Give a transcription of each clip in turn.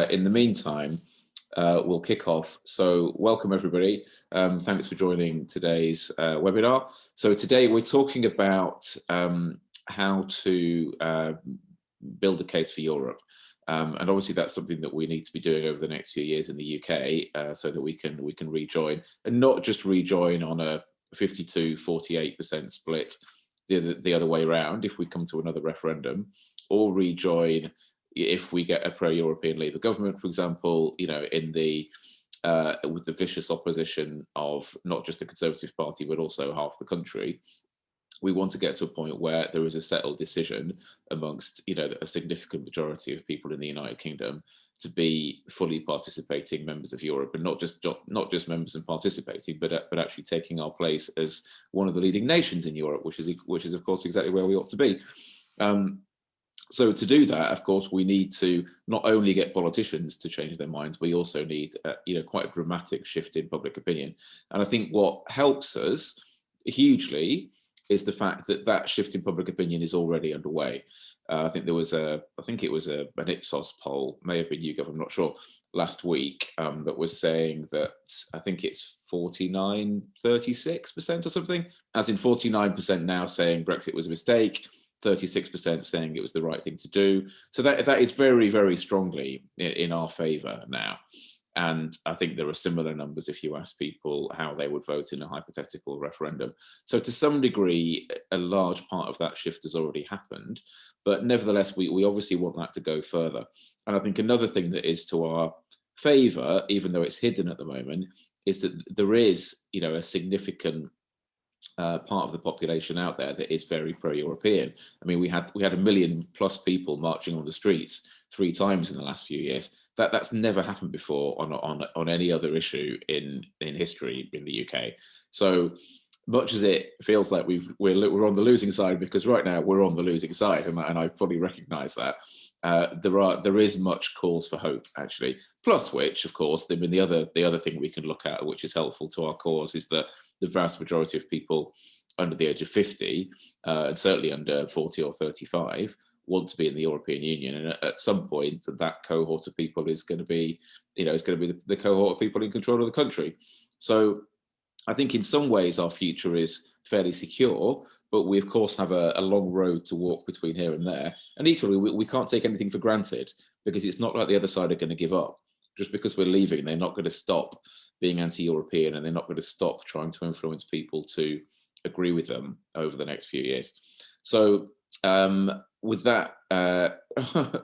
in the meantime, we'll kick off. So welcome everybody. Thanks for joining today's webinar. So today we're talking about how to build a case for Europe. And obviously that's something that we need to be doing over the next few years in the UK, so that we can rejoin, and not just rejoin on a 52-48% split the other way around if we come to another referendum, or rejoin if we get a pro-European Labour government, for example, you know, in the with the vicious opposition of not just the Conservative Party but also half the country. We want to get to a point where there is a settled decision amongst, you know, a significant majority of people in the United Kingdom to be fully participating members of Europe, and not just members and participating, but actually taking our place as one of the leading nations in Europe, which is of course exactly where we ought to be. So to do that, of course, we need to not only get politicians to change their minds, we also need, you know, quite a dramatic shift in public opinion. And I think what helps us hugely is the fact that that shift in public opinion is already underway. I think there was an Ipsos poll, may have been YouGov, I'm not sure, last week, that was saying that I think it's 36% or something, as in 49% now saying Brexit was a mistake, 36% saying it was the right thing to do. So that is very, very strongly in our favour now. And I think there are similar numbers if you ask people how they would vote in a hypothetical referendum. So to some degree, a large part of that shift has already happened. But nevertheless, we obviously want that to go further. And I think another thing that is to our favour, even though it's hidden at the moment, is that there is, you know, a significant part of the population out there that is very pro-European. I mean, we had 1 million plus people marching on the streets 3 times in the last few years. That's never happened before on any other issue in history in the UK. So much as it feels like we're on the losing side, because right now we're on the losing side, and I fully recognise that, there is much cause for hope actually. Plus, which of course, I mean, the other thing we can look at, which is helpful to our cause, is that the vast majority of people under the age of 50, and certainly under 40 or 35, want to be in the European Union, and at some point that cohort of people is going to be, you know, it's going to be the cohort of people in control of the country. So I think in some ways our future is fairly secure, but we of course have a long road to walk between here and there. And equally, we can't take anything for granted, because it's not like the other side are going to give up. Just because we're leaving, they're not going to stop being anti-European, and they're not going to stop trying to influence people to agree with them over the next few years. So with that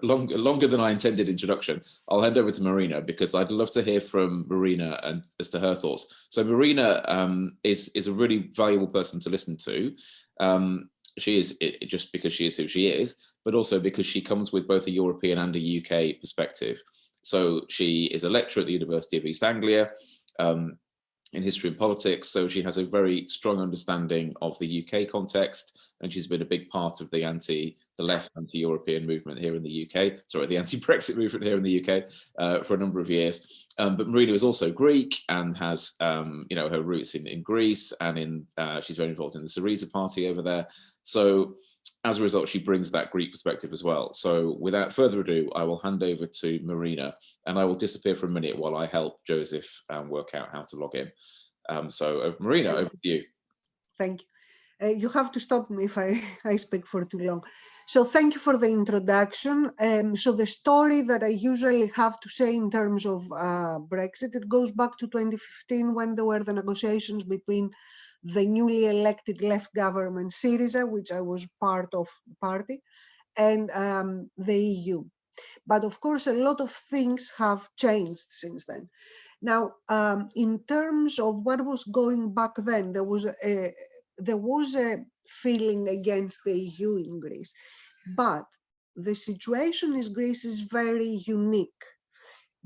longer than I intended introduction, I'll hand over to Marina, because I'd love to hear from Marina and as to her thoughts. So Marina is a really valuable person to listen to. She is just because she is who she is, but also because she comes with both a European and a UK perspective. So she is a lecturer at the University of East Anglia in history and politics. So she has a very strong understanding of the UK context, and she's been a big part of the left anti-European movement here in the UK, sorry, the anti-Brexit movement here in the UK for a number of years. But Marina is also Greek and has, you know, her roots in Greece, and she's very involved in the Syriza party over there. So as a result, she brings that Greek perspective as well. So without further ado, I will hand over to Marina, and I will disappear for a minute while I help Joseph work out how to log in. So Marina, over to you. Thank you. You have to stop me if I speak for too long. So thank you for the introduction. So the story that I usually have to say in terms of Brexit, it goes back to 2015, when there were the negotiations between the newly elected left government Syriza, which I was part of the party, and the EU. But of course, a lot of things have changed since then. Now, in terms of what was going back then, there was a feeling against the EU in Greece, but the situation in Greece is very unique.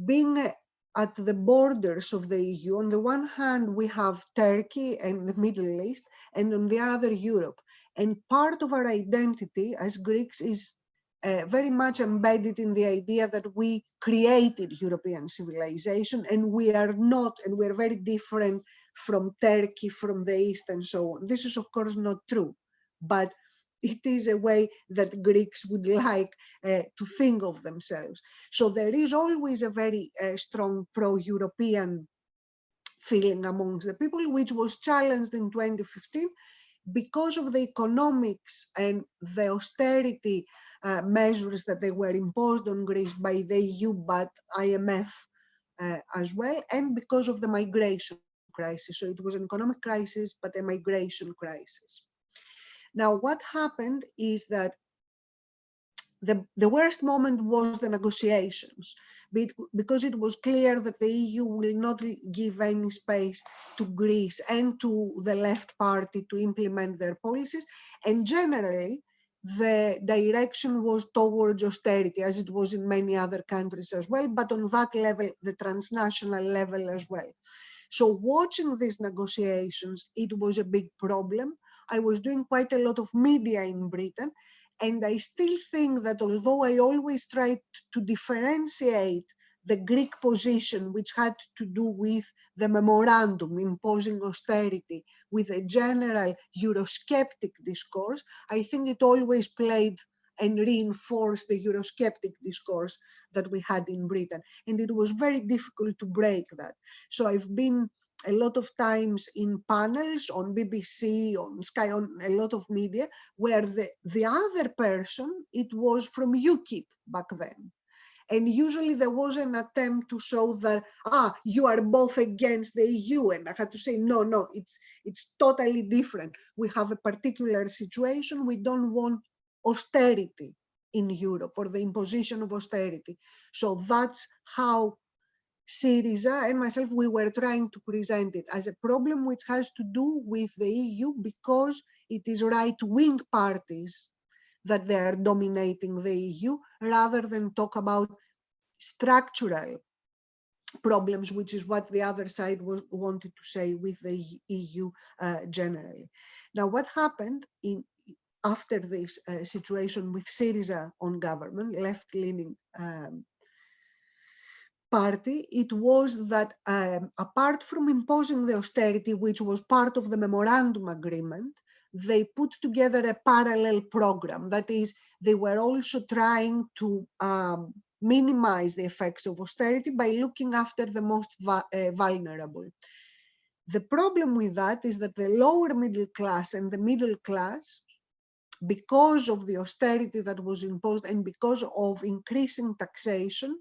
Being at the borders of the EU, on the one hand, we have Turkey and the Middle East, and on the other, Europe. And part of our identity as Greeks is very much embedded in the idea that we created European civilization, and we are not, and we're very different from Turkey, from the East, and so on. This is, of course, not true. But it is a way that Greeks would like to think of themselves. So there is always a very strong pro-European feeling amongst the people, which was challenged in 2015 because of the economics and the austerity measures that they were imposed on Greece by the EU, but IMF as well, and because of the migration crisis. So it was an economic crisis, but a migration crisis. Now, what happened is that the worst moment was the negotiations, because it was clear that the EU will not give any space to Greece and to the left party to implement their policies. And generally, the direction was towards austerity, as it was in many other countries as well, but on that level, the transnational level as well. So watching these negotiations, it was a big problem. I was doing quite a lot of media in Britain, and I still think that although I always tried to differentiate the Greek position, which had to do with the memorandum imposing austerity, with a general Eurosceptic discourse, I think it always played and reinforced the Eurosceptic discourse that we had in Britain. And it was very difficult to break that. So I've been a lot of times in panels on BBC, on Sky, on a lot of media, where the other person, it was from UKIP back then. And usually there was an attempt to show that, you are both against the EU. And I had to say, no, it's totally different. We have a particular situation. We don't want austerity in Europe, or the imposition of austerity. So that's how Syriza and myself, we were trying to present it as a problem which has to do with the EU, because it is right-wing parties that they are dominating the EU, rather than talk about structural problems, which is what the other side wanted to say with the EU generally. Now, what happened after this situation with Syriza on government, left-leaning party, it was that apart from imposing the austerity, which was part of the memorandum agreement, they put together a parallel program. That is, they were also trying to minimize the effects of austerity by looking after the most vulnerable. The problem with that is that the lower middle class and the middle class, because of the austerity that was imposed and because of increasing taxation,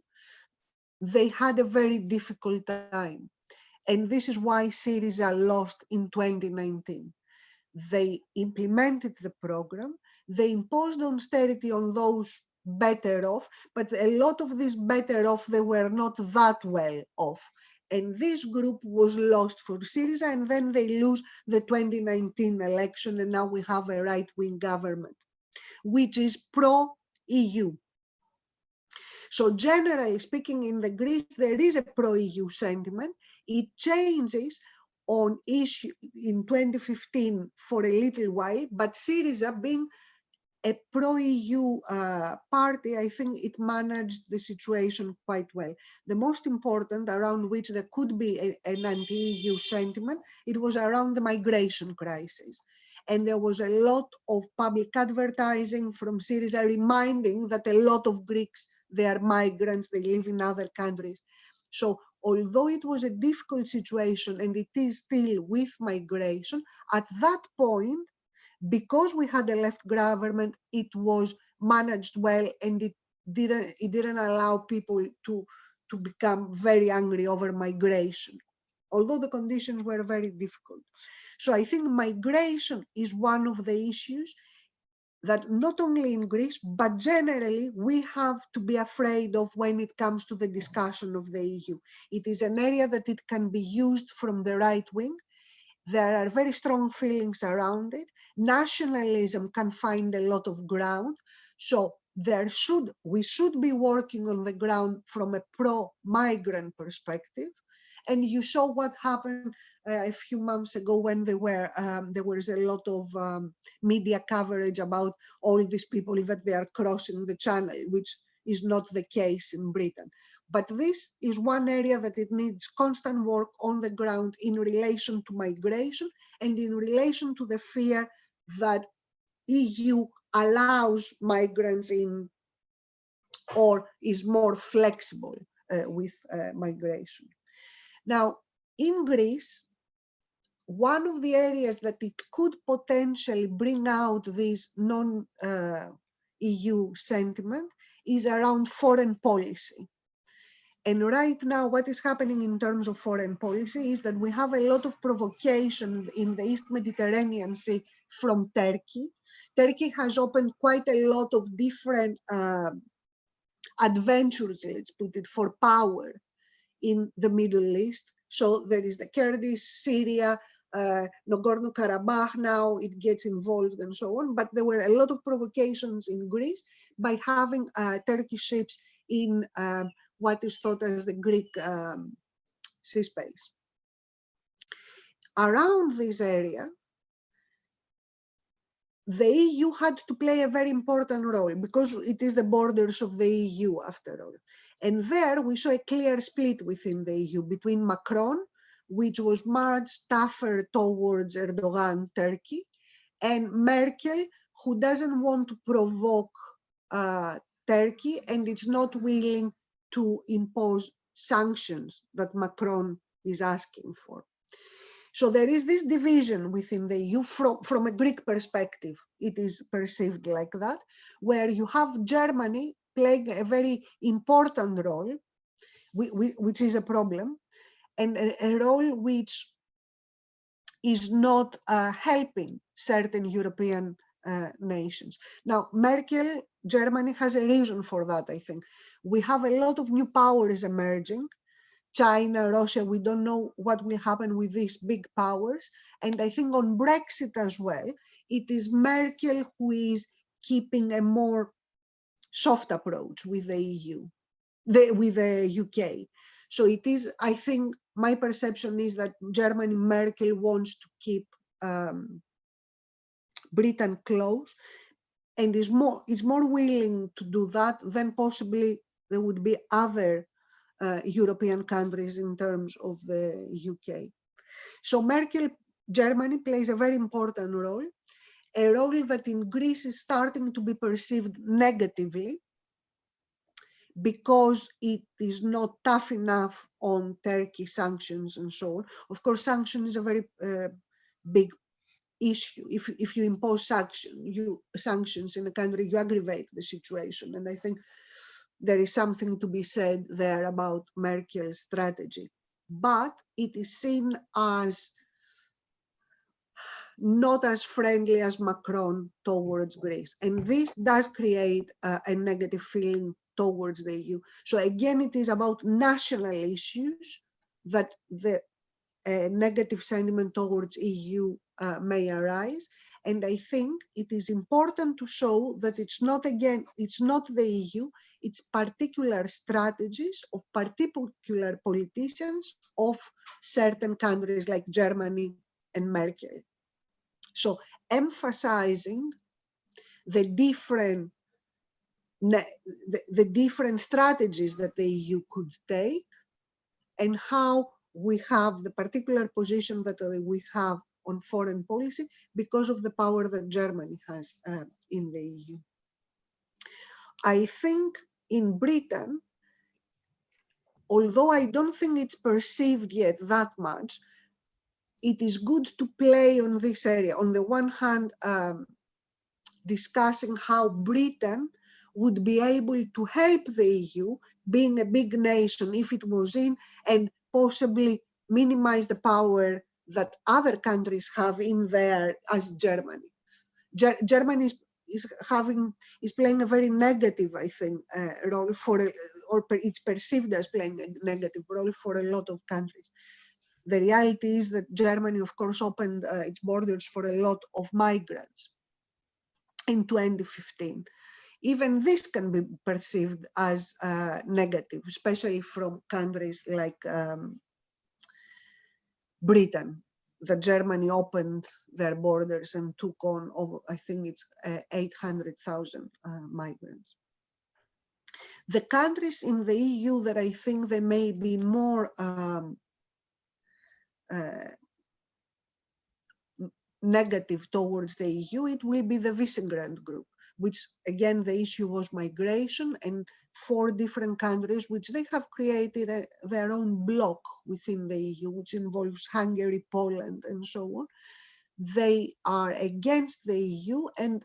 they had a very difficult time. And this is why Syriza lost in 2019. They implemented the program, they imposed austerity on those better off, but a lot of these better off, they were not that well off. And this group was lost for Syriza, and then they lose the 2019 election, and now we have a right-wing government, which is pro-EU. So generally speaking, in the Greece, there is a pro-EU sentiment. It changes on issue in 2015 for a little while, but Syriza, being a pro-EU party, I think it managed the situation quite well. The most important, around which there could be an anti-EU sentiment, it was around the migration crisis. And there was a lot of public advertising from Syriza reminding that a lot of Greeks, they are migrants, they live in other countries. So although it was a difficult situation, and it is still with migration, at that point, because we had a left government, it was managed well, and it didn't allow people to become very angry over migration, although the conditions were very difficult. So I think migration is one of the issues that not only in Greece, but generally we have to be afraid of when it comes to the discussion of the EU. It is an area that it can be used from the right wing. There are very strong feelings around it. Nationalism can find a lot of ground. So we should be working on the ground from a pro-migrant perspective. And you saw what happened a few months ago when there was a lot of media coverage about all these people that they are crossing the channel, which is not the case in Britain. But this is one area that it needs constant work on the ground in relation to migration and in relation to the fear that EU allows migrants in or is more flexible with migration. Now, in Greece, one of the areas that it could potentially bring out this non-EU sentiment is around foreign policy. And right now, what is happening in terms of foreign policy is that we have a lot of provocation in the East Mediterranean Sea from Turkey. Turkey has opened quite a lot of different adventures, let's put it, for power in the Middle East. So there is the Kurdish, Syria, Nagorno-Karabakh now, it gets involved and so on. But there were a lot of provocations in Greece by having Turkish ships in what is thought as the Greek sea space. Around this area, the EU had to play a very important role because it is the borders of the EU after all. And there we saw a clear split within the EU between Macron, which was much tougher towards Erdogan, Turkey, and Merkel, who doesn't want to provoke Turkey and is not willing to impose sanctions that Macron is asking for. So there is this division within the EU from a Greek perspective. It is perceived like that, where you have Germany playing a very important role, which is a problem, and a role which is not helping certain European nations. Now, Merkel, Germany has a reason for that, I think. We have a lot of new powers emerging. China, Russia, we don't know what will happen with these big powers. And I think on Brexit as well, it is Merkel who is keeping a more soft approach with the EU, with the UK. So it is, I think, my perception is that Germany, Merkel wants to keep Britain close and is more willing to do that than possibly there would be other European countries in terms of the UK. So Merkel, Germany plays a very important role, a role that in Greece is starting to be perceived negatively because it is not tough enough on Turkey sanctions and so on. Of course, sanctions is a very big issue. If you impose sanctions in a country, you aggravate the situation. And I think there is something to be said there about Merkel's strategy. But it is seen as not as friendly as Macron towards Greece. And this does create a negative feeling towards the EU. So again, it is about national issues that the negative sentiment towards EU may arise. And I think it is important to show that it's not the EU, it's particular strategies of particular politicians of certain countries like Germany and Merkel. So emphasizing the different strategies that the EU could take and how we have the particular position that we have on foreign policy because of the power that Germany has in the EU. I think in Britain, although I don't think it's perceived yet that much, it is good to play on this area. On the one hand, discussing how Britain would be able to help the EU, being a big nation if it was in, and possibly minimize the power that other countries have in there as Germany. Germany is playing a very negative, I think, role or it's perceived as playing a negative role for a lot of countries. The reality is that Germany, of course, opened its borders for a lot of migrants in 2015. Even this can be perceived as negative, especially from countries like Britain, that Germany opened their borders and took on over, I think it's 800,000 migrants. The countries in the EU that I think they may be more negative towards the EU, it will be the Visegrad group, which again, the issue was migration, and 4 different countries, which they have created their own bloc within the EU, which involves Hungary, Poland, and so on. They are against the EU, and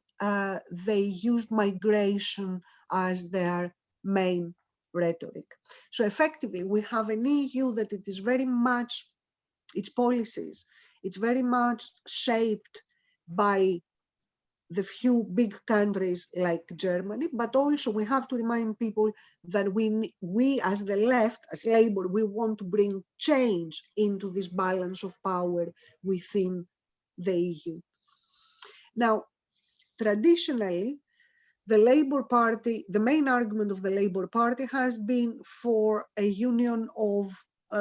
they use migration as their main rhetoric. So effectively, we have an EU that it is very much, its policies, it's very much shaped by the few big countries like Germany, but also we have to remind people that we as the left, as Labour, we want to bring change into this balance of power within the EU. Now, traditionally, the Labour Party, the main argument of the Labour Party has been for a union of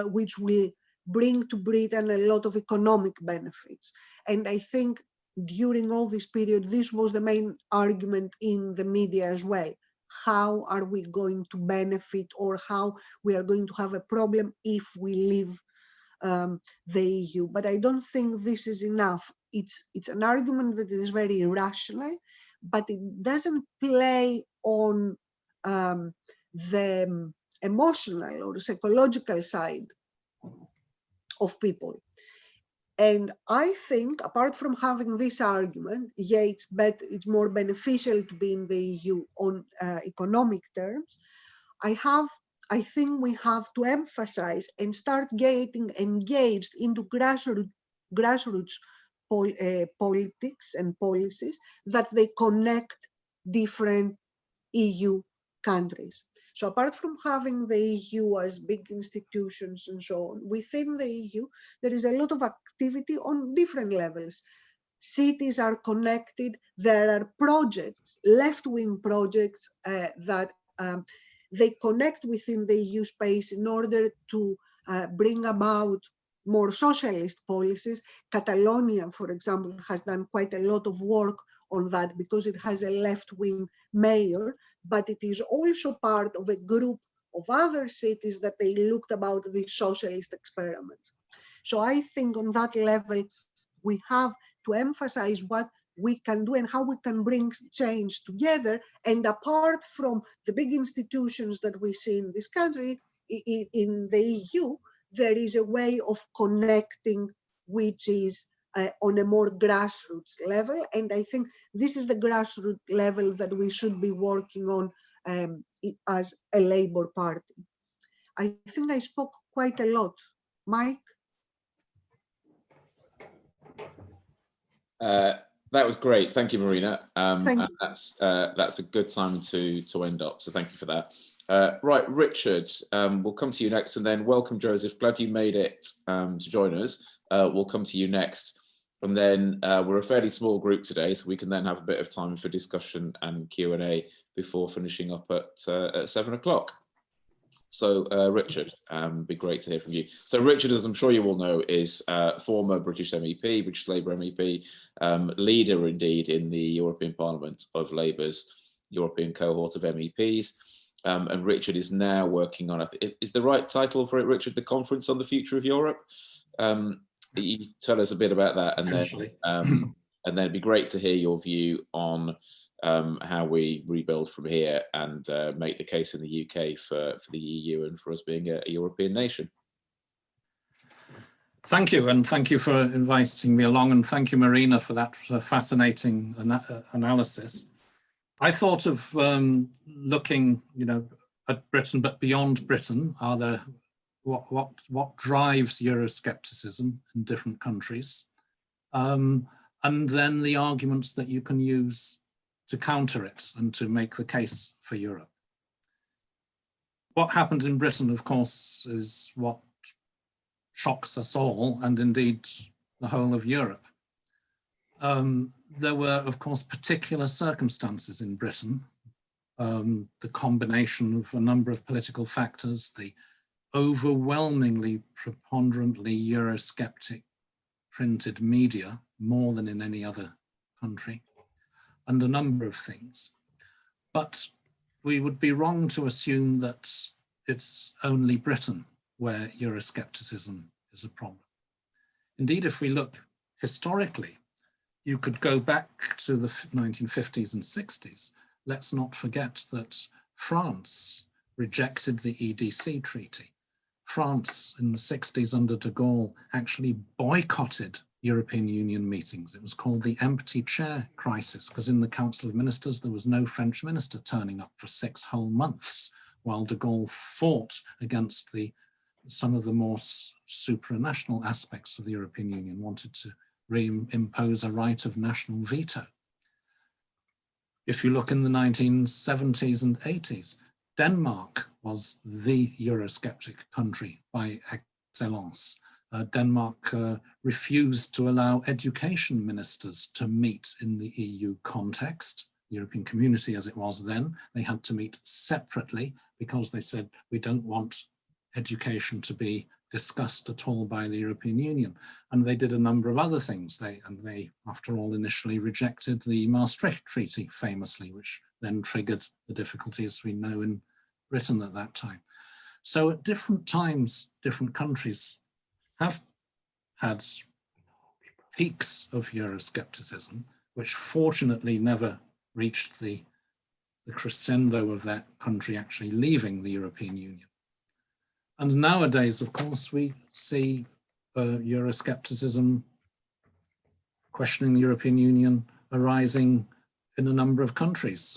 which will bring to Britain a lot of economic benefits. And I think during all this period, this was the main argument in the media as well. How are we going to benefit, or how we are going to have a problem if we leave the EU? But I don't think this is enough. It's an argument that is very rational, but it doesn't play on the emotional or psychological side of people. And I think, apart from having this argument, yeah, it's more beneficial to be in the EU on economic terms, I think we have to emphasize and start getting engaged into grassroots politics and policies that they connect different EU countries. So apart from having the EU as big institutions and so on, within the EU, there is a lot of activity on different levels. Cities are connected. There are projects, left-wing projects that they connect within the EU space in order to bring about more socialist policies. Catalonia, for example, has done quite a lot of work on that because it has a left-wing mayor, but it is also part of a group of other cities that they looked about the socialist experiments. So I think on that level, we have to emphasize what we can do and how we can bring change together. And apart from the big institutions that we see in this country, in the EU, there is a way of connecting which is on a more grassroots level. And I think this is the grassroots level that we should be working on as a Labour Party. I think I spoke quite a lot. Mike? That was great. Thank you, Marina. Thank you. That's a good time to end up. So thank you for that. Right, Richard, we'll come to you next, and then welcome, Joseph. Glad you made it to join us. We'll come to you next. And then we're a fairly small group today, so we can then have a bit of time for discussion and Q&A before finishing up at 7 o'clock. So Richard, be great to hear from you. So Richard, as I'm sure you all know, is former British MEP, British Labour MEP, leader indeed in the European Parliament of Labour's European cohort of MEPs. And Richard is now working on, is the right title for it, Richard, the Conference on the Future of Europe? You tell us a bit about that, and then it'd be great to hear your view on how we rebuild from here and make the case in the UK for the EU and for us being a European nation. Thank you, and thank you for inviting me along, and thank you, Marina, for that fascinating analysis. I thought of looking, at Britain, but beyond Britain. Are there what drives Euroscepticism in different countries, and then the arguments that you can use to counter it and to make the case for Europe. What happened in Britain, of course, is what shocks us all, and indeed the whole of Europe. There were, of course, particular circumstances in Britain, the combination of a number of political factors, the overwhelmingly, preponderantly Eurosceptic printed media, more than in any other country, and a number of things. But we would be wrong to assume that it's only Britain where Euroscepticism is a problem. Indeed, if we look historically, you could go back to the 1950s and 60s. Let's not forget that France rejected the EDC treaty. France in the 60s under de Gaulle actually boycotted European Union meetings. It was called the empty chair crisis, because in the Council of Ministers, there was no French minister turning up for 6 whole months, while de Gaulle fought against some of the more supranational aspects of the European Union, wanted to reimpose a right of national veto. If you look in the 1970s and 80s, Denmark was the Eurosceptic country by excellence. Denmark refused to allow education ministers to meet in the EU context, European Community as it was then. They had to meet separately because they said, we don't want education to be discussed at all by the European Union. And they did a number of other things. They, after all, initially rejected the Maastricht Treaty famously, which then triggered the difficulties we know in Britain at that time. So at different times, different countries have had peaks of Euroscepticism, which fortunately never reached the crescendo of that country actually leaving the European Union. And nowadays, of course, we see Euroscepticism questioning the European Union arising in a number of countries.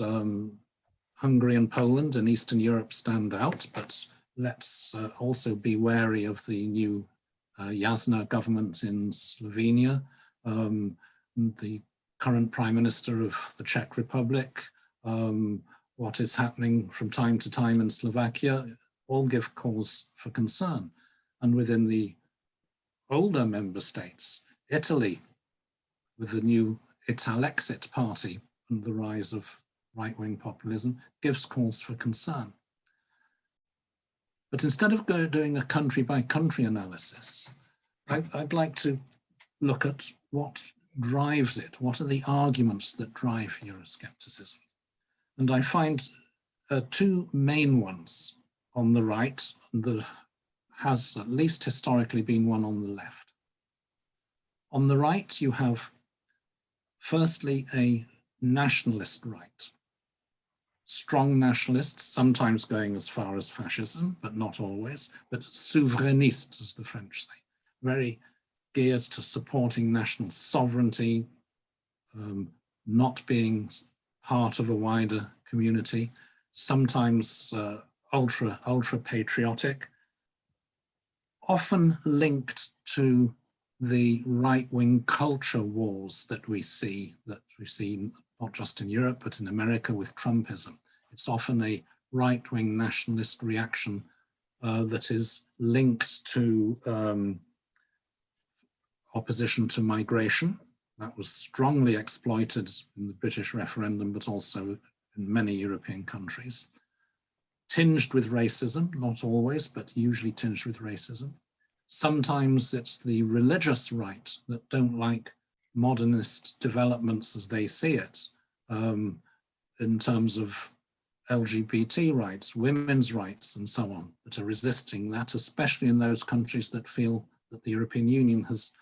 Hungary and Poland in Eastern Europe stand out, but let's also be wary of the new Jasna government in Slovenia, the current Prime Minister of the Czech Republic, what is happening from time to time in Slovakia, all give cause for concern. And within the older member states, Italy, with the new Italexit party and the rise of right-wing populism, gives cause for concern. But instead of doing a country-by-country analysis, I'd like to look at what drives it. What are the arguments that drive Euroscepticism? And I find two main ones on the right, and there has at least historically been one on the left. On the right, you have firstly a nationalist right. Strong nationalists, sometimes going as far as fascism, but not always, but souverainiste, as the French say, very geared to supporting national sovereignty, not being part of a wider community, sometimes ultra patriotic, often linked to the right-wing culture wars that we see not just in Europe, but in America with Trumpism. It's often a right-wing nationalist reaction that is linked to opposition to migration. That was strongly exploited in the British referendum, but also in many European countries. Tinged with racism, not always, but usually tinged with racism. Sometimes it's the religious right that don't like modernist developments as they see it, in terms of LGBT rights, women's rights, and so on, that are resisting that, especially in those countries that feel that the European Union has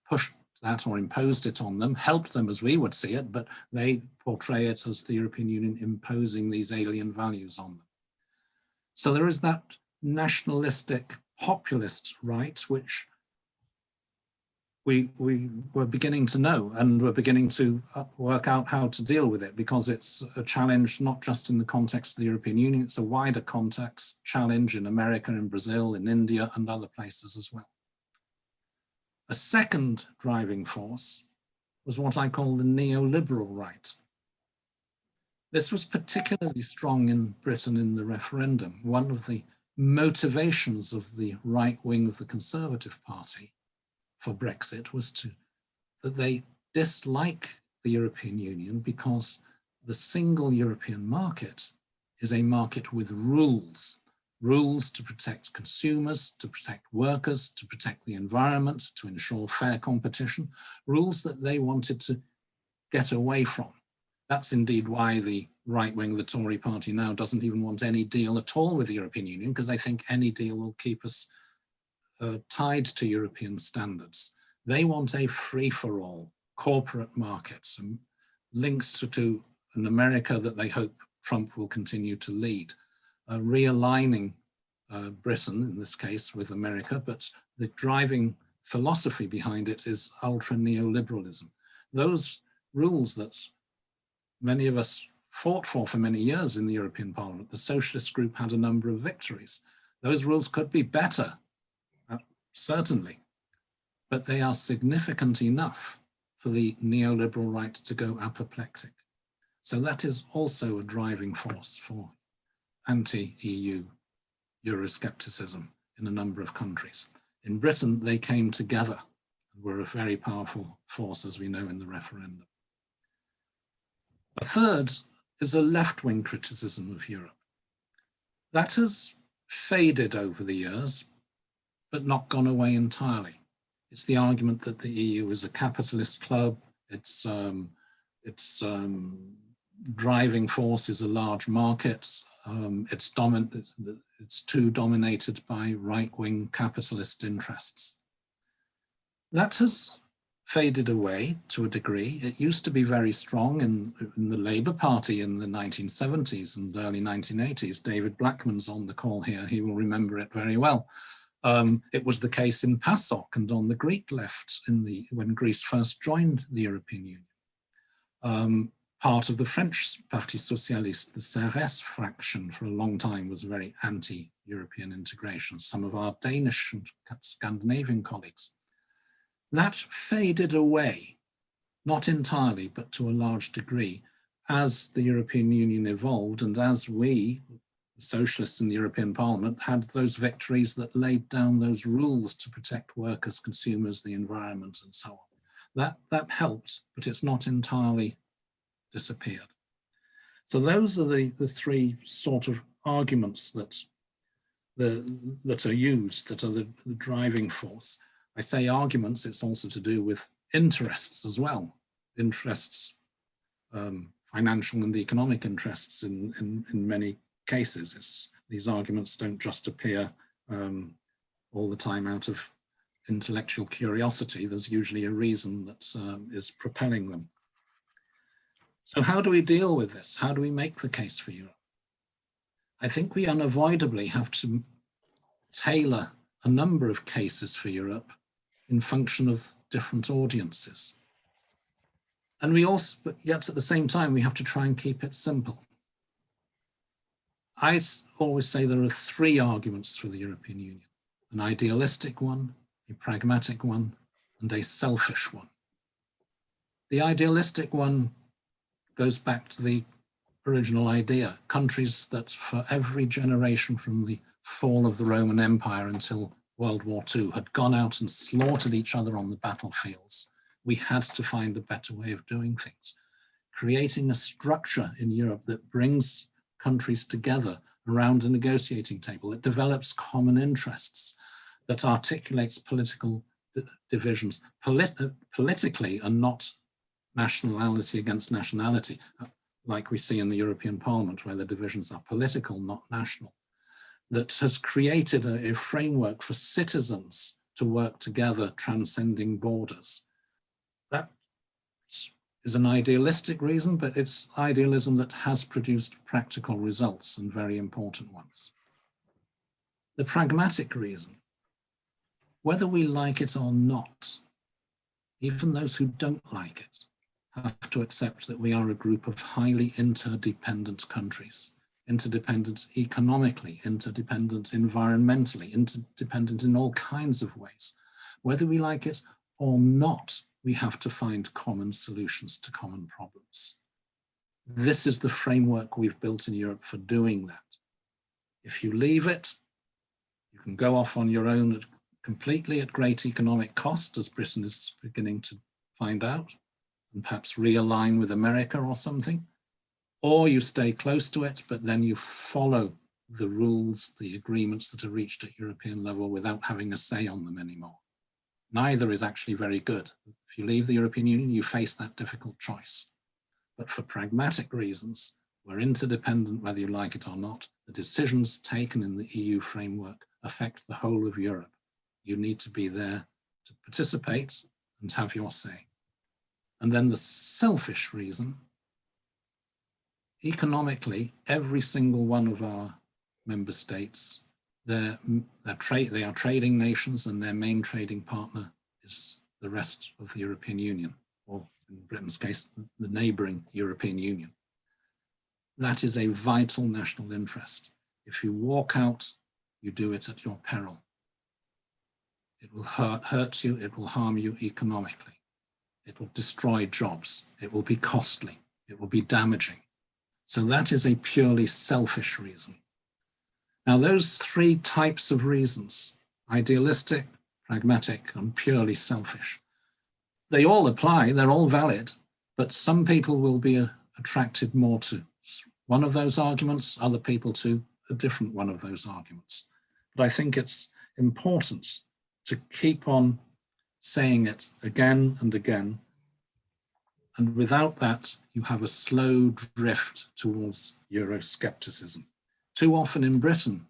pushed that or imposed it on them, helped them as we would see it, but they portray it as the European Union imposing these alien values on them. So there is that nationalistic populist right, which we were beginning to know, and we're beginning to work out how to deal with it, because it's a challenge not just in the context of the European Union, it's a wider context challenge in America, in Brazil, in India, and other places as well. A second driving force was what I call the neoliberal right. This was particularly strong in Britain in the referendum. One of the motivations of the right wing of the Conservative Party for Brexit was that they dislike the European Union because the single European market is a market with rules. Rules to protect consumers, to protect workers, to protect the environment, to ensure fair competition, rules that they wanted to get away from. That's indeed why the right wing of the Tory party now doesn't even want any deal at all with the European Union, because they think any deal will keep us tied to European standards. They want a free-for-all. corporate markets and links to an America that they hope Trump will continue to lead, realigning Britain in this case with America, but the driving philosophy behind it is ultra neoliberalism. Those rules that many of us fought for many years in the European Parliament, the Socialist group had a number of victories. Those rules could be better, certainly, but they are significant enough for the neoliberal right to go apoplectic. So that is also a driving force for anti-EU Euroscepticism in a number of countries. In Britain, they came together and were a very powerful force, as we know, in the referendum. A third is a left-wing criticism of Europe. That has faded over the years, but not gone away entirely. It's the argument that the EU is a capitalist club. Its driving force is a large market. It's too dominated by right-wing capitalist interests. That has faded away to a degree. It used to be very strong in the Labour Party in the 1970s and early 1980s. David Blackman's on the call here. He will remember it very well. It was the case in PASOK and on the Greek left when Greece first joined the European Union. Part of the French Parti Socialiste, the CRS fraction, for a long time was very anti-European integration. Some of our Danish and Scandinavian colleagues. That faded away, not entirely, but to a large degree, as the European Union evolved and as we, the socialists in the European Parliament, had those victories that laid down those rules to protect workers, consumers, the environment, and so on. That helped, but it's not entirely disappeared. So those are the three sort of arguments that are used, that are the driving force. I say arguments, it's also to do with interests as well. Interests, financial and economic interests in many cases. These arguments don't just appear all the time out of intellectual curiosity. There's usually a reason that is propelling them. So how do we deal with this? How do we make the case for Europe? I think we unavoidably have to tailor a number of cases for Europe in function of different audiences. And we also, but yet at the same time, we have to try and keep it simple. I always say there are three arguments for the European Union: an idealistic one, a pragmatic one, and a selfish one. The idealistic one goes back to the original idea. Countries that for every generation from the fall of the Roman Empire until World War II had gone out and slaughtered each other on the battlefields. We had to find a better way of doing things. Creating a structure in Europe that brings countries together around a negotiating table, that develops common interests, that articulates political divisions politically and not nationality against nationality, like we see in the European Parliament, where the divisions are political, not national, that has created a framework for citizens to work together, transcending borders. That is an idealistic reason, but it's idealism that has produced practical results, and very important ones. The pragmatic reason, whether we like it or not, even those who don't like it have to accept that we are a group of highly interdependent countries, interdependent economically, interdependent environmentally, interdependent in all kinds of ways. Whether we like it or not, we have to find common solutions to common problems. This is the framework we've built in Europe for doing that. If you leave it, you can go off on your own completely at great economic cost, as Britain is beginning to find out, and perhaps realign with America or something, or you stay close to it, but then you follow the rules, the agreements that are reached at European level without having a say on them anymore. Neither is actually very good. If you leave the European Union, you face that difficult choice. But for pragmatic reasons, we're interdependent whether you like it or not. The decisions taken in the EU framework affect the whole of Europe. You need to be there to participate and have your say. And then the selfish reason, economically, every single one of our member states, they are trading nations, and their main trading partner is the rest of the European Union, or in Britain's case, the neighbouring European Union. That is a vital national interest. If you walk out, you do it at your peril. It will hurt you, it will harm you economically. It will destroy jobs, it will be costly, it will be damaging. So that is a purely selfish reason. Now, those three types of reasons, idealistic, pragmatic, and purely selfish, they all apply, they're all valid, but some people will be attracted more to one of those arguments, other people to a different one of those arguments. But I think it's important to keep on saying it again and again. And without that, you have a slow drift towards Euroscepticism. Too often in Britain,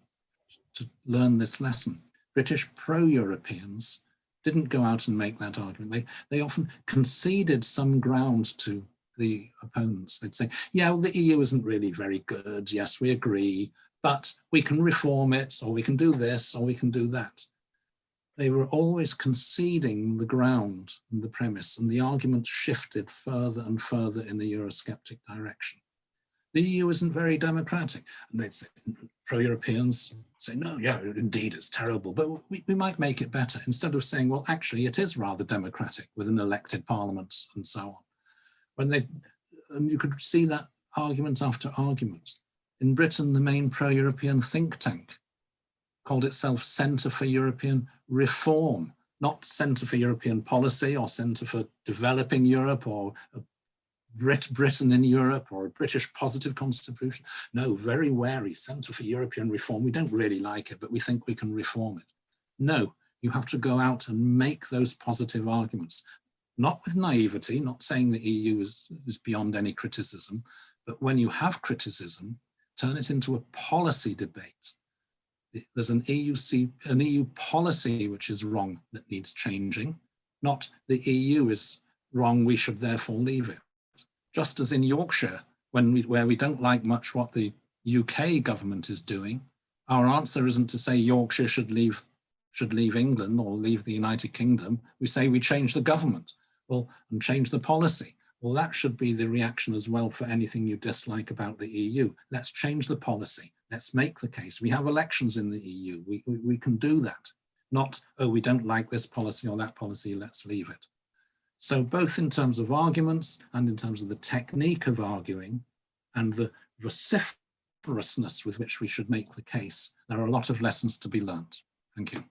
to learn this lesson, British pro-Europeans didn't go out and make that argument. They often conceded some ground to the opponents. They'd say, yeah, well, the EU isn't really very good. Yes, we agree, but we can reform it, or we can do this, or we can do that. They were always conceding the ground and the premise, and the argument shifted further and further in the Eurosceptic direction. The EU isn't very democratic. And they'd say, pro-Europeans say, no, yeah, indeed, it's terrible, but we might make it better, instead of saying, well, actually, it is rather democratic with an elected parliament and so on. And you could see that argument after argument. In Britain, the main pro-European think tank called itself Centre for European Reform, not Centre for European Policy or Centre for Developing Europe or Britain in Europe or a British positive constitution. No, very wary, Centre for European Reform. We don't really like it, but we think we can reform it. No, you have to go out and make those positive arguments, not with naivety, not saying the EU is beyond any criticism, but when you have criticism, turn it into a policy debate. There's an EU policy which is wrong that needs changing, not the EU is wrong, we should therefore leave it. Just as in Yorkshire, where we don't like much what the UK government is doing, our answer isn't to say Yorkshire should leave England or leave the United Kingdom. We say we change the government, well, and change the policy. Well, that should be the reaction as well for anything you dislike about the EU. Let's change the policy. Let's make the case. We have elections in the EU. We can do that. Not, oh, we don't like this policy or that policy, let's leave it. So both in terms of arguments and in terms of the technique of arguing and the vociferousness with which we should make the case, there are a lot of lessons to be learned. Thank you.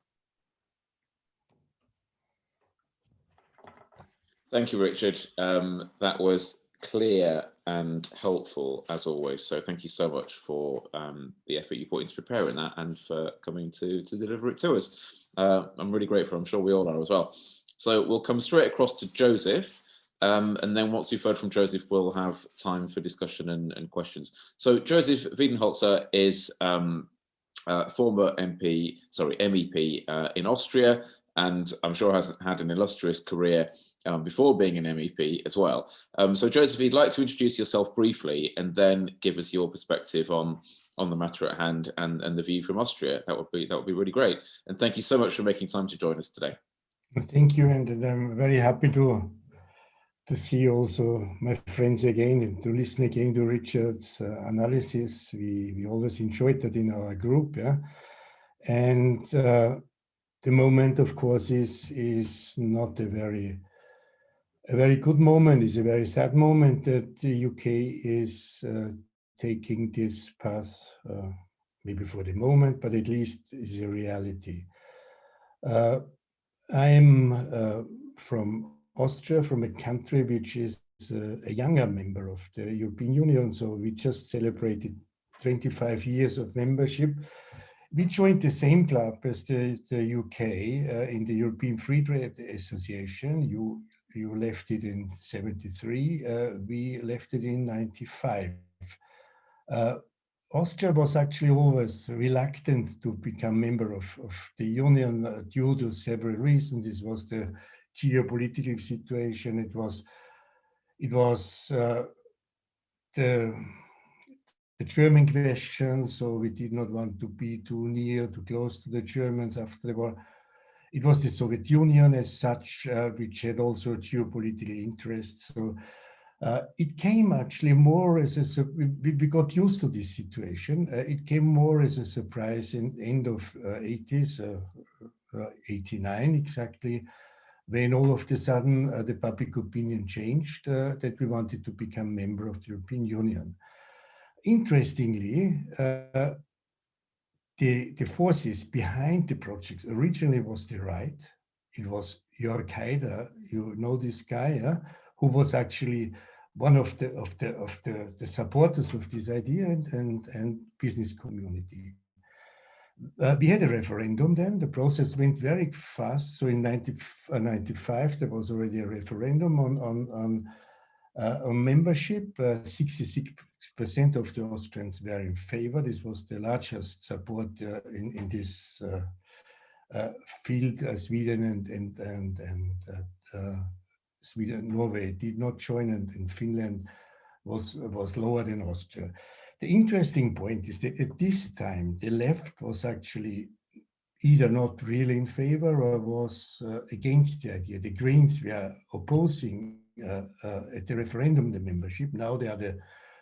Thank you, Richard. That was clear and helpful as always. So thank you so much for the effort you put into preparing that and for coming to deliver it to us. I'm really grateful. I'm sure we all are as well. So we'll come straight across to Josef. And then once we've heard from Josef, we'll have time for discussion and questions. So Josef Weidenholzer is former MEP in Austria, and I'm sure has had an illustrious career before being an MEP as well. So Josef, if you'd like to introduce yourself briefly and then give us your perspective on the matter at hand and the view from Austria, that would be really great. And thank you so much for making time to join us today. Thank you, and I'm very happy to see also my friends again and to listen again to Richard's analysis. We always enjoyed that in our group, yeah. And the moment, of course, is not a very good moment. It's a very sad moment that the UK is taking this path, maybe for the moment, but at least is a reality. I'm from Austria, from a country which is a younger member of the European Union. So we just celebrated 25 years of membership. We joined the same club as the UK in the European Free Trade Association. You left it in '73. We left it in '95. Austria was actually always reluctant to become member of the Union due to several reasons. This was the geopolitical situation. It was It was the German question, so we did not want to be too near, too close to the Germans after the war. It was the Soviet Union as such, which had also geopolitical interests. So it came actually more as we got used to this situation. It came more as a surprise in end of 80s, 89 exactly, when all of a sudden the public opinion changed that we wanted to become member of the European Union. Interestingly, the forces behind the projects originally was the right. It was Jörg Haider, you know this guy, who was actually one of the supporters of this idea and business community. We had a referendum then. The process went very fast. So in 95, there was already a referendum on membership. 66% of the Austrians were in favor. This was the largest support in this field. Sweden and Sweden, Norway did not join, and Finland was lower than Austria. The interesting point is that at this time, the left was actually either not really in favor or was against the idea. The Greens were opposing at the referendum the membership. Now they are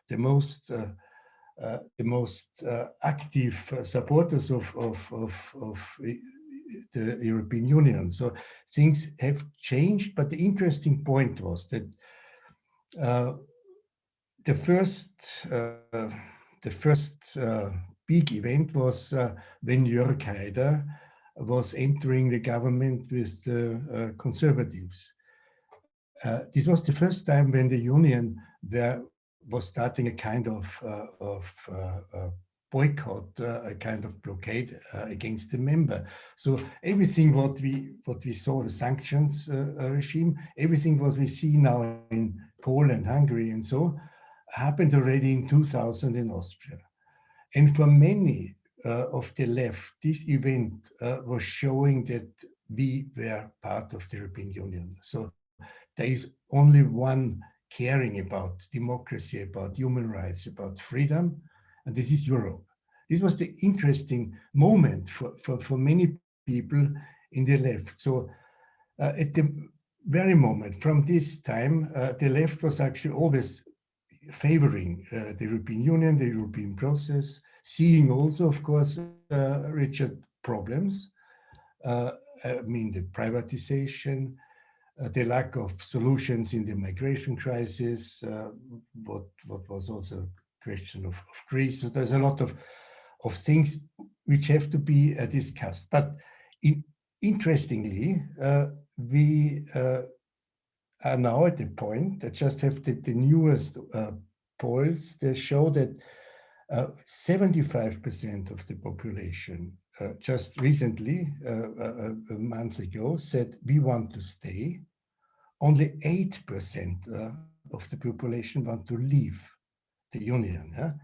the most active supporters of the European Union. So things have changed, but the interesting point was that the first big event was when Jörg Haider was entering the government with the conservatives. This was the first time when the union was starting a kind of boycott, a kind of blockade against the member. So everything what we saw, the sanctions regime, everything what we see now in Poland, Hungary, and so happened already in 2000 in Austria. And for many of the left, this event was showing that we were part of the European Union. So there is only one caring about democracy, about human rights, about freedom, and this is Europe. This was the interesting moment for many people in the left. So at the very moment, from this time, the left was actually always favoring the European Union, the European process, seeing also, of course, Richard, problems. I mean, the privatization, the lack of solutions in the migration crisis, what was also a question of Greece. So there's a lot of things which have to be discussed. But interestingly, we are now at the point, I just have the newest polls, they show that 75% of the population just recently, a month ago, said we want to stay. Only 8% of the population want to leave the union.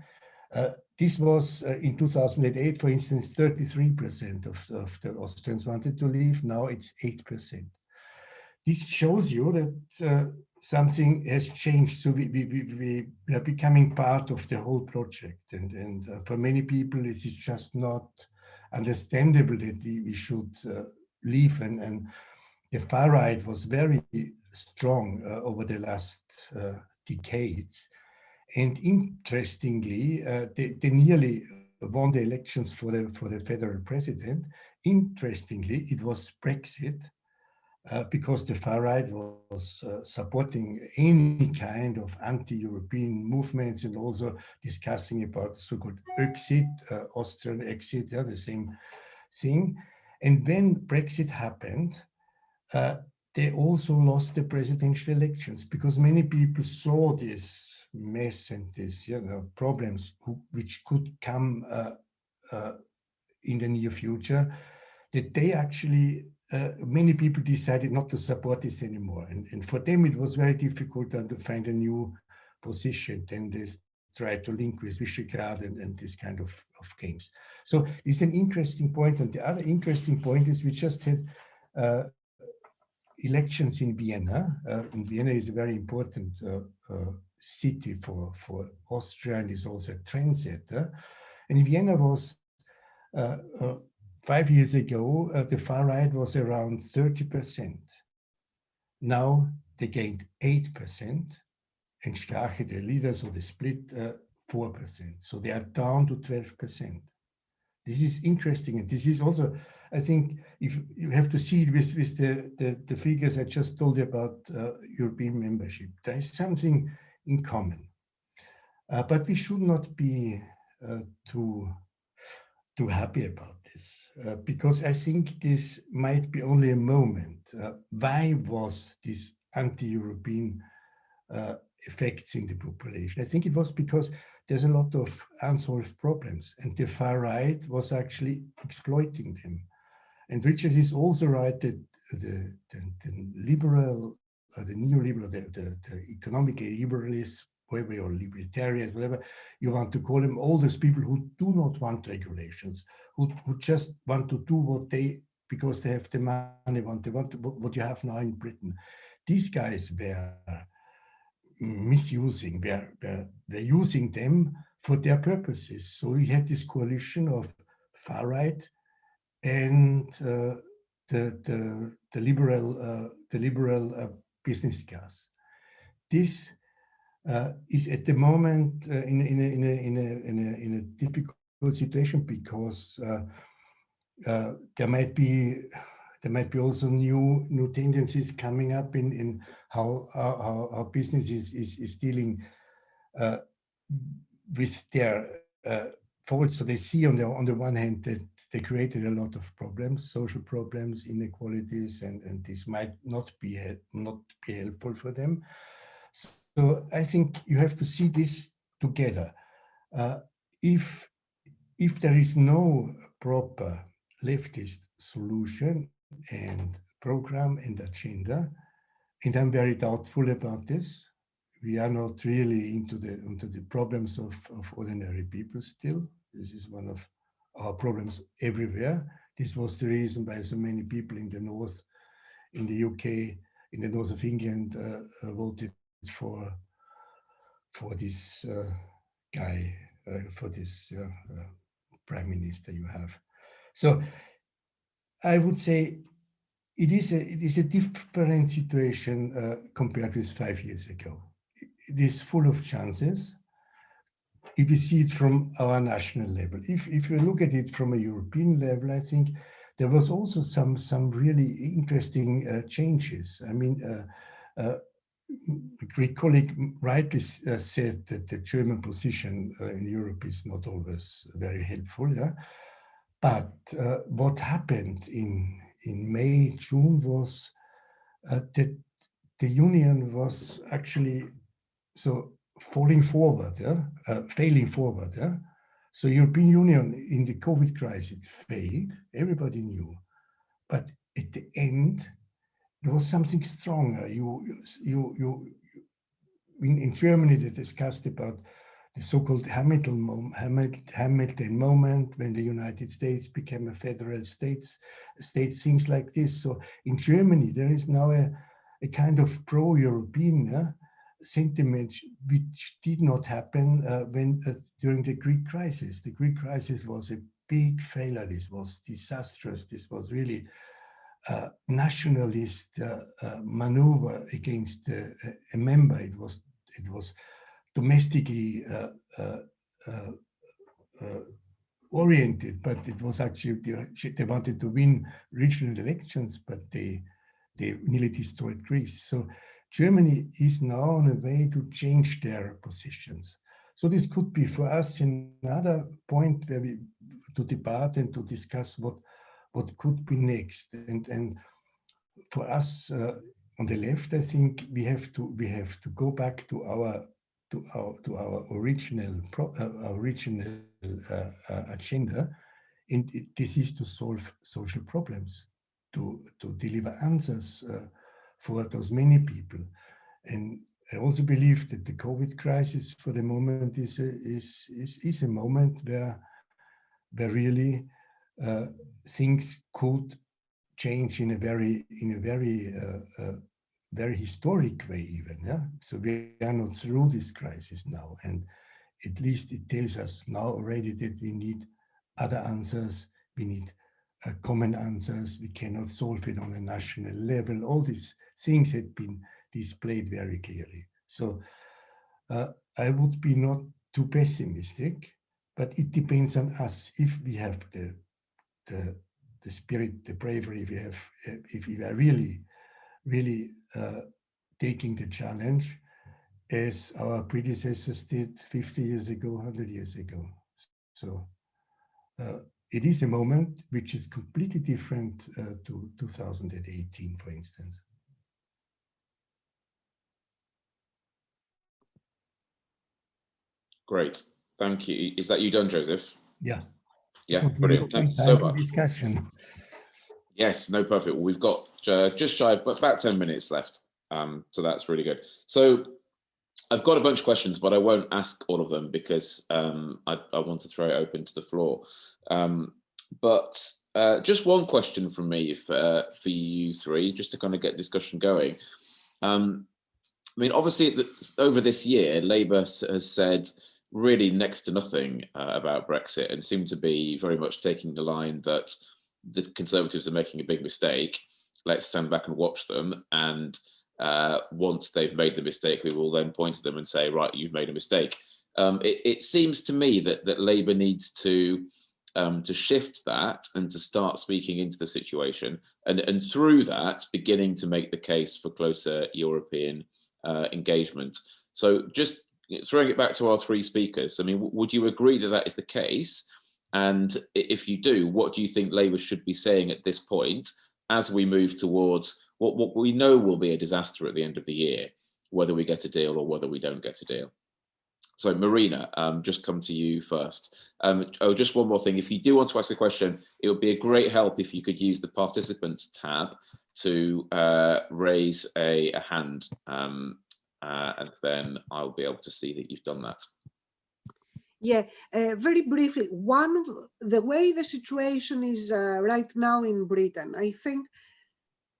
This was in 2008, for instance, 33% of the Austrians wanted to leave. Now it's 8%. This shows you that something has changed. So we are becoming part of the whole project. And for many people, it is just not understandable that we should leave. And the far right was very strong over the last decades. And interestingly, they nearly won the elections for the federal president. Interestingly, it was Brexit. Because the far right was supporting any kind of anti-European movements and also discussing about the so-called exit, Austrian exit, the same thing. And when Brexit happened, they also lost the presidential elections because many people saw this mess and this problems which could come in the near future, that they actually many people decided not to support this anymore. And for them, it was very difficult to find a new position. Then they tried to link with Visegrad and this kind of games. So it's an interesting point. And the other interesting point is we just had elections in Vienna. And Vienna is a very important city for Austria and is also a trendsetter. And Vienna was 5 years ago, the far right was around 30%. Now they gained 8%, and Strache, the leader, so they split 4%. So they are down to 12%. This is interesting, and this is also, I think, if you have to see it with the figures I just told you about European membership. There is something in common, but we should not be too happy about this, because I think this might be only a moment. Why was this anti-European effects in the population? I think it was because there's a lot of unsolved problems, and the far right was actually exploiting them. And Richard is also right that the liberal, the neoliberal, the economically liberalists, whatever, or libertarians, whatever you want to call them, all those people who do not want regulations, who just want to do what they, because they have the money, what you have now in Britain. These guys were misusing, they're using them for their purposes. So we had this coalition of far right and the liberal business class. This is at the moment in a difficult situation, because there might be also new tendencies coming up in how business is dealing with their faults. So they see on the one hand that they created a lot of problems, social problems, inequalities, and this might not be helpful for them. So I think you have to see this together. If there is no proper leftist solution and program and agenda, and I'm very doubtful about this, we are not really into the problems of ordinary people still. This is one of our problems everywhere. This was the reason why so many people in the north, in the UK, in the north of England, voted for this guy, for this prime minister you have. So I would say it is a different situation compared with 5 years ago. It is full of chances if you see it from our national level. If you look at it from a European level, I think there was also some really interesting changes. I mean, a Greek colleague rightly said that the German position in Europe is not always very helpful. Yeah? But what happened in May, June was that the Union was actually failing forward. Yeah? So European Union in the COVID crisis failed, everybody knew. But at the end, there was something stronger. In Germany, they discussed about the so-called Hamilton moment, when the United States became a federal state, things like this. So in Germany, there is now a kind of pro-European sentiment, which did not happen during the Greek crisis. The Greek crisis was a big failure. This was disastrous. This was really nationalist maneuver against a member. It was domestically oriented, but it was actually they wanted to win regional elections, but they nearly destroyed Greece. So Germany is now on a way to change their positions. So this could be for us another point where we to debate and to discuss what could be next. And for us on the left, I think we have to go back to our original agenda, and this is to solve social problems, to deliver answers for those many people. And I also believe that the COVID crisis for the moment is a moment where really things could change in a very very historic way even. Yeah. So we are not through this crisis now, and at least it tells us now already that we need other answers. We need common answers. We cannot solve it on a national level. All these things had been displayed very clearly. So I would be not too pessimistic, but it depends on us. If we have the spirit, the bravery, if we are really taking the challenge as our predecessors did 50 years ago, 100 years ago. So it is a moment which is completely different to 2018, for instance. Great, thank you. Is that you done, Joseph? Yeah. Yeah, brilliant. Thank you so much. Discussion. Yes, no, perfect. We've got just shy of about 10 minutes left. So that's really good. So I've got a bunch of questions, but I won't ask all of them because I want to throw it open to the floor. But just one question from me for you three, just to kind of get discussion going. I mean, obviously, over this year, Labour has said really next to nothing about Brexit and seemed to be very much taking the line that the Conservatives are making a big mistake. Let's stand back and watch them. And once they've made the mistake, we will then point to them and say, right, you've made a mistake. It seems to me that Labour needs to shift that and to start speaking into the situation, and through that, beginning to make the case for closer European engagement. So just throwing it back to our three speakers, I mean, would you agree that that is the case? And if you do, what do you think Labour should be saying at this point as we move towards what we know will be a disaster at the end of the year, whether we get a deal or whether we don't get a deal? So Marina, just come to you first. Just one more thing. If you do want to ask a question, it would be a great help if you could use the participants tab to raise a hand, and then I'll be able to see that you've done that. Yeah, very briefly, the way the situation is right now in Britain, I think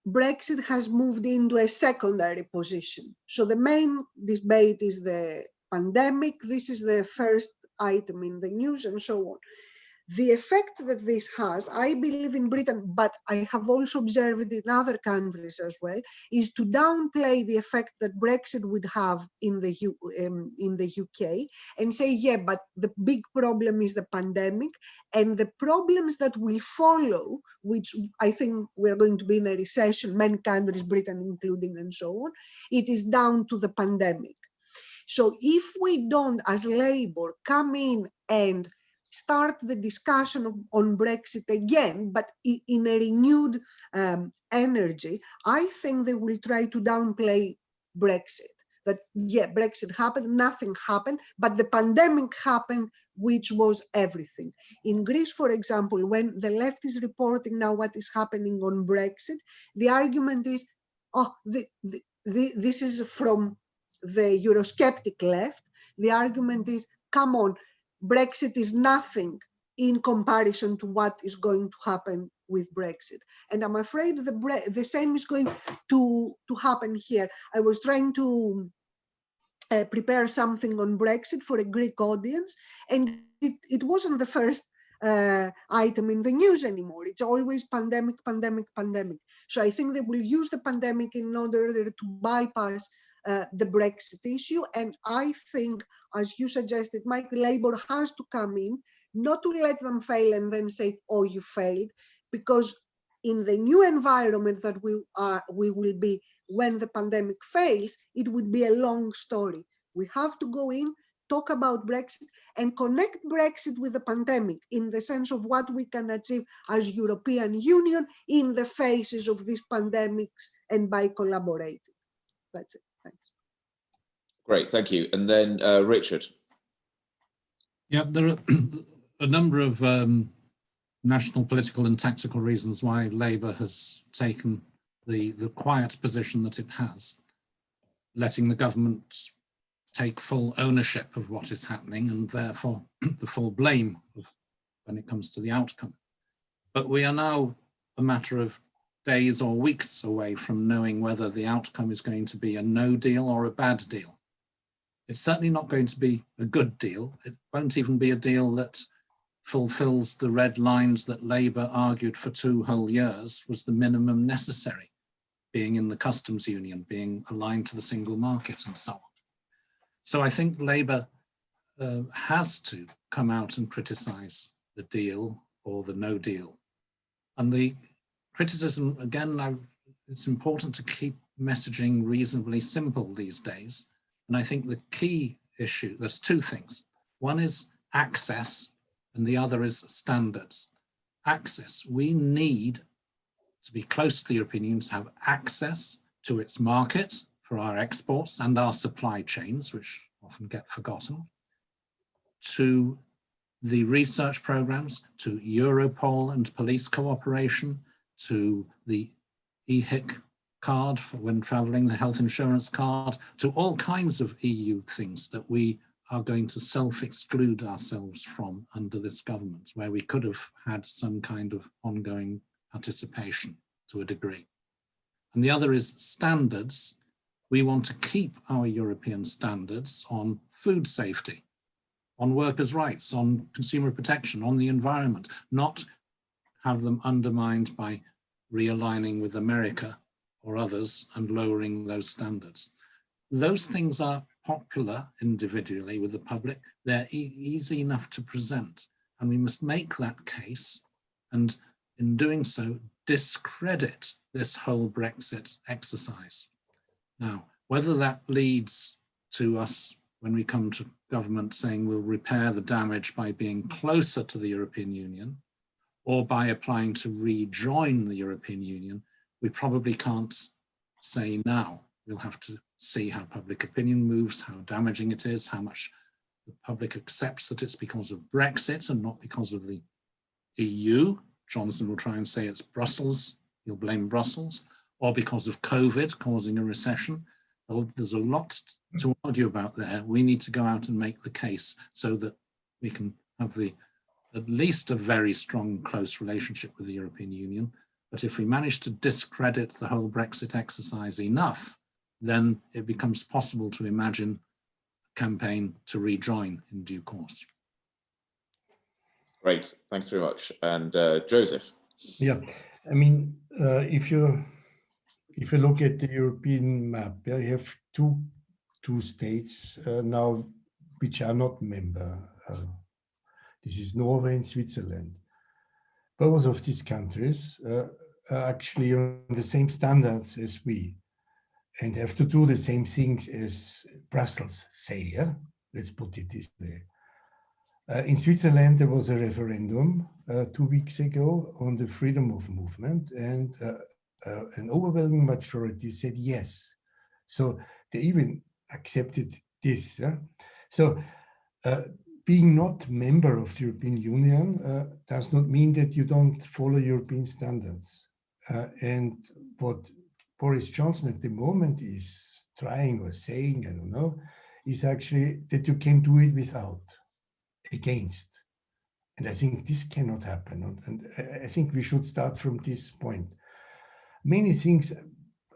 Brexit has moved into a secondary position. So the main debate is the pandemic. This is the first item in the news and so on. The effect that this has, I believe in Britain, but I have also observed it in other countries as well, is to downplay the effect that Brexit would have in the UK and say, yeah, but the big problem is the pandemic, and the problems that will follow, which I think we're going to be in a recession, many countries, Britain including, and so on, it is down to the pandemic. So if we don't, as Labour, come in and start the discussion on Brexit again, but in a renewed energy, I think they will try to downplay Brexit. That, yeah, Brexit happened, nothing happened, but the pandemic happened, which was everything. In Greece, for example, when the left is reporting now what is happening on Brexit, the argument is, oh, this is from the Eurosceptic left. The argument is, come on, Brexit is nothing in comparison to what is going to happen with Brexit. And I'm afraid the same is going to happen here. I was trying to prepare something on Brexit for a Greek audience, and it wasn't the first item in the news anymore. It's always pandemic, pandemic, pandemic. So I think they will use the pandemic in order to bypass the Brexit issue. And I think, as you suggested, Mike, Labour has to come in, not to let them fail and then say, oh, you failed, because in the new environment that we will be when the pandemic fails, it would be a long story. We have to go in, talk about Brexit, and connect Brexit with the pandemic in the sense of what we can achieve as European Union in the faces of these pandemics and by collaborating. That's it. Thanks. Great, thank you. And then Richard. Yeah, there are a number of national political and tactical reasons why Labour has taken the quiet position that it has, letting the government take full ownership of what is happening and therefore the full blame when it comes to the outcome. But we are now a matter of days or weeks away from knowing whether the outcome is going to be a no deal or a bad deal. It's certainly not going to be a good deal. It won't even be a deal that fulfills the red lines that Labour argued for 2 whole years was the minimum necessary, being in the customs union, being aligned to the single market and so on. So I think Labour has to come out and criticise the deal or the no deal. And the criticism, again, it's important to keep messaging reasonably simple these days. And I think the key issue, there's 2 things. One is access and the other is standards. Access, we need to be close to the European Union, to have access to its market for our exports and our supply chains, which often get forgotten, to the research programs, to Europol and police cooperation, to the EHIC card for when traveling, the health insurance card, to all kinds of EU things that we are going to self-exclude ourselves from under this government, where we could have had some kind of ongoing participation to a degree. And the other is standards. We want to keep our European standards on food safety, on workers' rights, on consumer protection, on the environment, not have them undermined by realigning with America or others and lowering those standards. Those things are popular individually with the public. They're easy enough to present, and we must make that case, and in doing so, discredit this whole Brexit exercise. Now, whether that leads to us, when we come to government, saying we'll repair the damage by being closer to the European Union, or by applying to rejoin the European Union, we probably can't say now. We'll have to see how public opinion moves, how damaging it is, how much the public accepts that it's because of Brexit and not because of the EU. Johnson will try and say it's Brussels, he'll blame Brussels, or because of COVID causing a recession. Well, there's a lot to argue about there. We need to go out and make the case so that we can have at least a very strong, close relationship with the European Union. But if we manage to discredit the whole Brexit exercise enough, then it becomes possible to imagine a campaign to rejoin in due course. Great, thanks very much. And Joseph. Yeah, I mean, if you look at the European map, you have two states now which are not member. This is Norway and Switzerland. Both of these countries are actually on the same standards as we, and have to do the same things as Brussels say. Yeah? Let's put it this way. In Switzerland, there was a referendum 2 weeks ago on the freedom of movement, and an overwhelming majority said yes. So they even accepted this. Yeah? So being not member of the European Union does not mean that you don't follow European standards. And what Boris Johnson at the moment is trying or saying, I don't know, is actually that you can do it without, against. And I think this cannot happen. And I think we should start from this point. Many things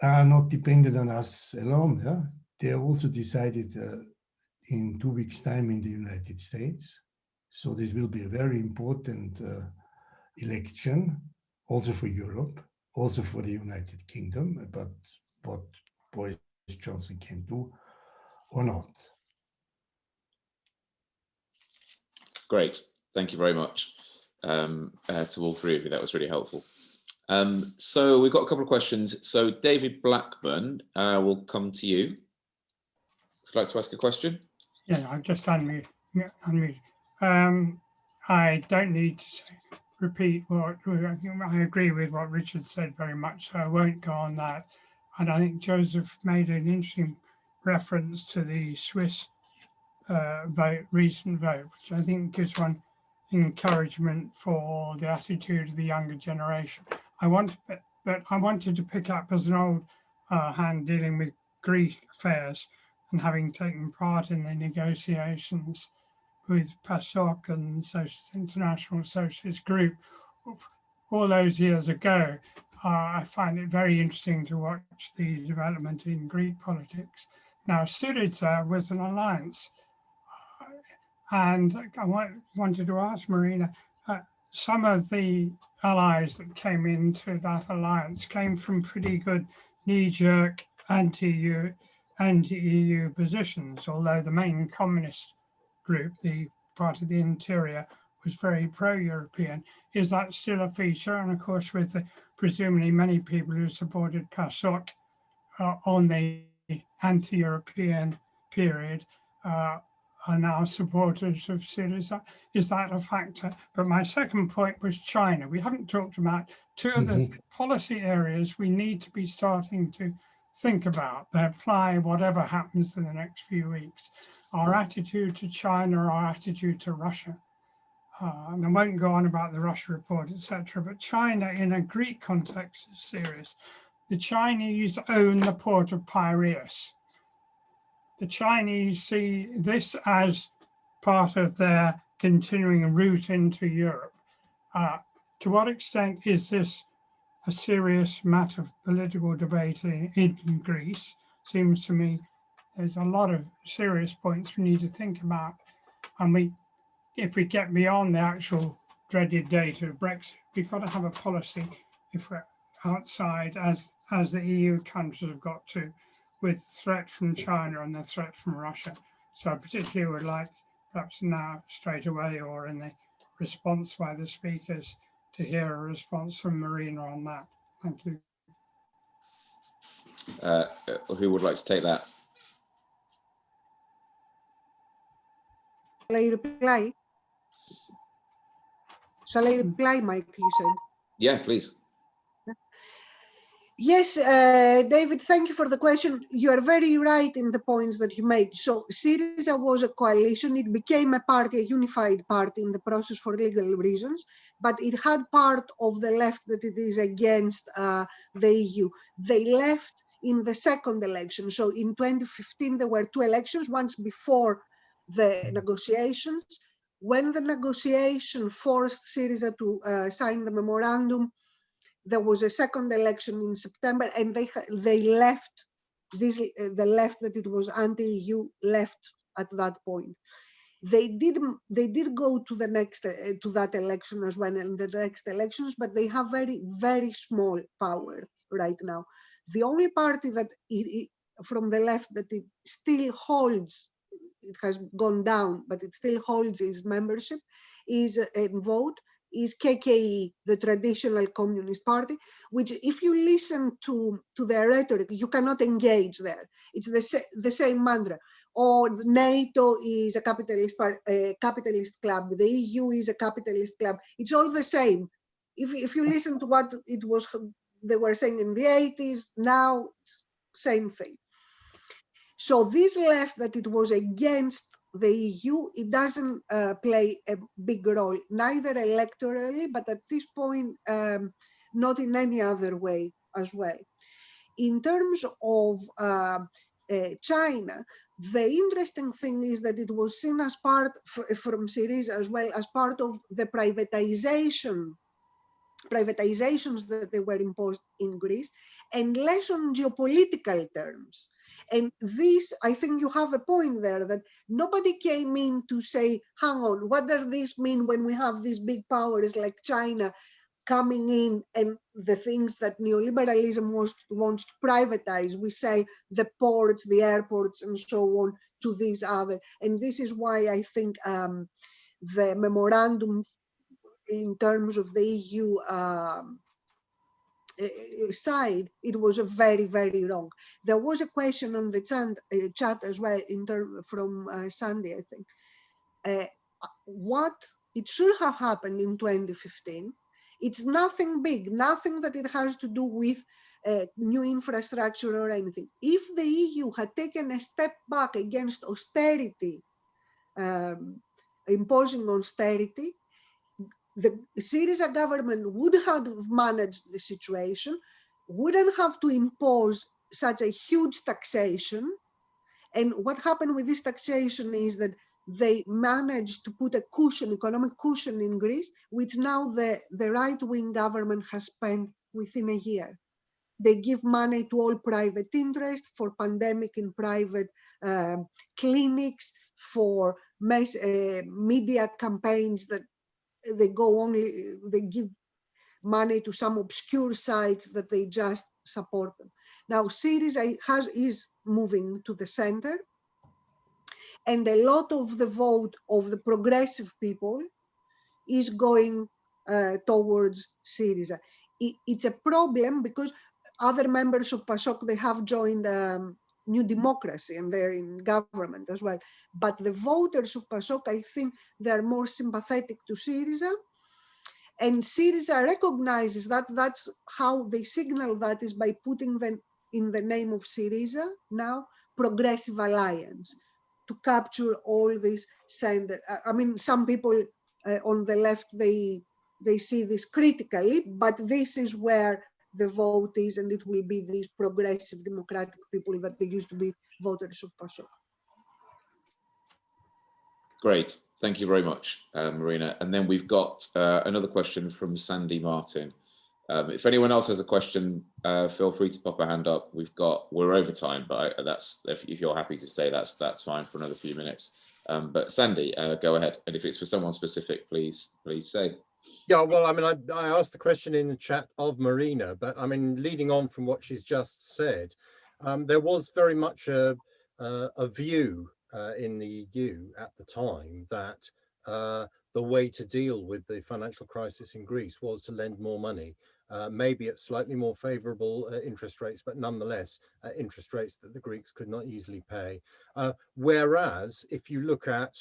are not dependent on us alone. Yeah? They are also decided in 2 weeks' time in the United States. So this will be a very important election, also for Europe, also for the United Kingdom, about what Boris Johnson can do or not. Great, thank you very much to all three of you. That was really helpful. So we've got a couple of questions. So David Blackburn, will come to you. Would you like to ask a question? Yeah, I've just unmuted. I don't need to repeat what I agree with what Richard said very much, so I won't go on that. And I think Joseph made an interesting reference to the Swiss recent vote, which I think gives one encouragement for the attitude of the younger generation. But I wanted to pick up as an old hand dealing with Greek affairs, and having taken part in the negotiations with PASOK and the International Socialist Group all those years ago, I find it very interesting to watch the development in Greek politics. Now, Syriza was an alliance, and I wanted to ask Marina, some of the allies that came into that alliance came from pretty good knee-jerk anti-EU positions, although the main communist group, the Party of the Interior, was very pro-European. Is that still a feature? And of course, with presumably many people who supported PASOK on the anti-European period are now supporters of Syriza. Is that a factor? But my second point was China. We haven't talked about two of the policy areas we need to be starting to think about. They apply whatever happens in the next few weeks. Our attitude to China, our attitude to Russia. And I won't go on about the Russia report, etc. But China in a Greek context is serious. The Chinese own the port of Piraeus. The Chinese see this as part of their continuing route into Europe. To what extent is this a serious matter of political debate in Greece? Seems to me there's a lot of serious points we need to think about. And if we get beyond the actual dreaded date of Brexit, we've got to have a policy if we're outside, as the EU countries have got to, with threat from China and the threat from Russia. So I particularly would like, perhaps now straight away or in the response by the speakers, to hear a response from Marina on that. Thank you. Who would like to take that? Shall I reply? Shall I reply, Mike, you said? Yeah, please. Yes, David, thank you for the question. You are very right in the points that you made. So Syriza was a coalition. It became a party, a unified party in the process for legal reasons, but it had part of the left that it is against the EU. They left in the second election. So in 2015, there were two elections, once before the negotiations. When the negotiation forced Syriza to sign the memorandum, there was a second election in September, and they left the left that it was anti-EU left at that point. They did go to the next to that election as well in the next elections, but they have very, very small power right now. The only party that from the left that it still holds, it has gone down, but it still holds its membership, is and vote, is KKE, the traditional Communist Party, which if you listen to their rhetoric, you cannot engage there. It's the same mantra. Or NATO is a capitalist club, the EU is a capitalist club. It's all the same. If you listen to what they were saying in the 80s, now same thing. So this left that it was against the EU, it doesn't play a big role, neither electorally, but at this point, not in any other way as well. In terms of China, the interesting thing is that it was seen as part, from Syriza as well, as part of the privatizations that they were imposed in Greece, and less on geopolitical terms. And this, I think you have a point there, that nobody came in to say, hang on, what does this mean when we have these big powers like China coming in and the things that neoliberalism wants to privatize? We say the ports, the airports, and so on to these other. And this is why I think the memorandum in terms of the EU side, it was a very, very wrong. There was a question on the chat as well from Sandy, I think. What it should have happened in 2015, it's nothing big, nothing that it has to do with new infrastructure or anything. If the EU had taken a step back against austerity, imposing austerity, the Syriza government would have managed the situation, wouldn't have to impose such a huge taxation. And what happened with this taxation is that they managed to put a cushion, economic cushion in Greece, which now the right-wing government has spent within a year. They give money to all private interest for pandemic in private clinics, for media campaigns that they give money to some obscure sites that they just support them. Now Syriza is moving to the center, and a lot of the vote of the progressive people is going towards Syriza. It's a problem because other members of PASOK, they have joined New Democracy and they're in government as well. But the voters of PASOK, I think they're more sympathetic to Syriza. And Syriza recognizes that. That's how they signal that, is by putting them in the name of Syriza now, Progressive Alliance, to capture all these center. I mean, some people on the left, they see this critically, but this is where the vote is, and it will be these progressive democratic people that they used to be voters of PASOK. Great, thank you very much, Marina. And then we've got another question from Sandy Martin. If anyone else has a question, feel free to pop a hand up. We're over time, but that's, if you're happy to stay, that's fine for another few minutes. But Sandy, go ahead. And if it's for someone specific, please say. Yeah, well, I mean, I asked the question in the chat of Marina, but I mean, leading on from what she's just said, there was very much a view in the EU at the time that the way to deal with the financial crisis in Greece was to lend more money, maybe at slightly more favorable interest rates, but nonetheless interest rates that the Greeks could not easily pay. Whereas if you look at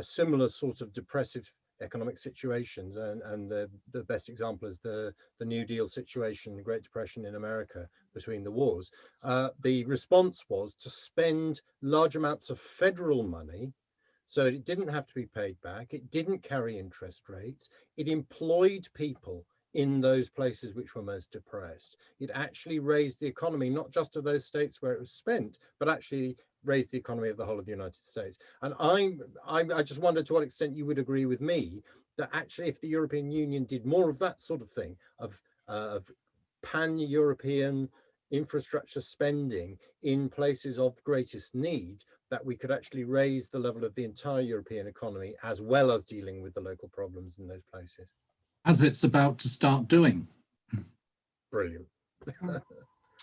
similar sort of depressive economic situations, and the best example is the New Deal situation, the Great Depression in America between the wars, the response was to spend large amounts of federal money, so it didn't have to be paid back, it didn't carry interest rates, it employed people in those places which were most depressed. It actually raised the economy, not just of those states where it was spent, but actually raised the economy of the whole of the United States. And I just wondered to what extent you would agree with me that actually if the European Union did more of that sort of thing, of pan-European infrastructure spending in places of greatest need, that we could actually raise the level of the entire European economy as well as dealing with the local problems in those places. As it's about to start doing. Brilliant.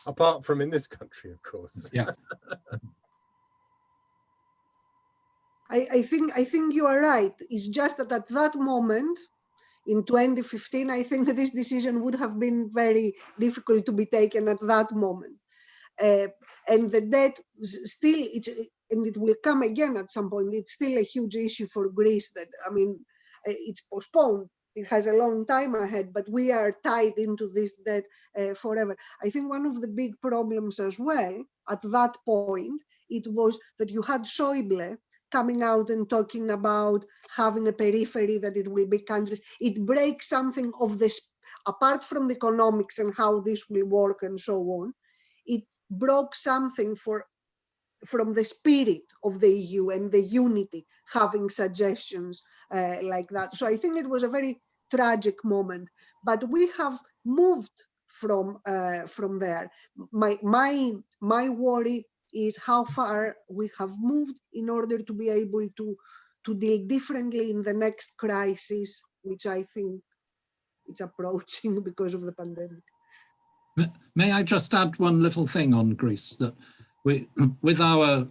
Apart from in this country, of course. Yeah. I think you are right. It's just that at that moment, in 2015, I think this decision would have been very difficult to be taken at that moment. And the debt still, and it will come again at some point, it's still a huge issue for Greece that, I mean, it's postponed. It has a long time ahead, but we are tied into this debt forever. I think one of the big problems as well at that point, it was that you had Schäuble coming out and talking about having a periphery, that it will be countries. It breaks something of this, apart from the economics and how this will work and so on, it broke something from the spirit of the EU and the unity, having suggestions like that. So I think it was a very tragic moment, but we have moved from there. My worry is how far we have moved in order to be able to deal differently in the next crisis, which I think it's approaching because of the pandemic. May I just add one little thing on Greece, that with our